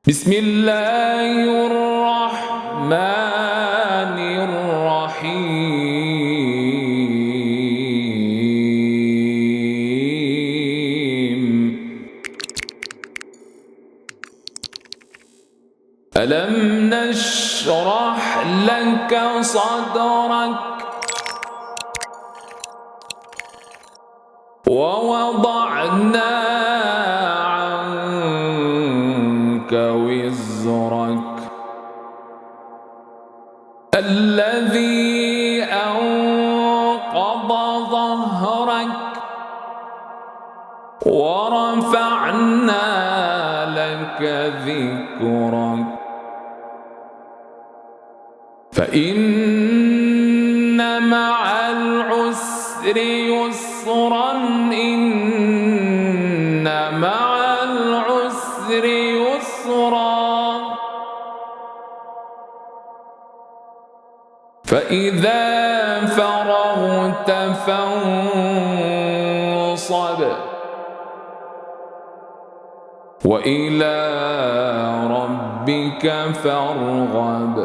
بسم الله الرحمن الرحيم. ألم نشرح لك صدرك ووضعنا عنك وزرك الذي أنقض ظهرك ورفعنا لك ذكرك فإن مع العسر يسرا إن مع العسر يسرا فإذا فرغت فانصب وإلى ربك فارغب.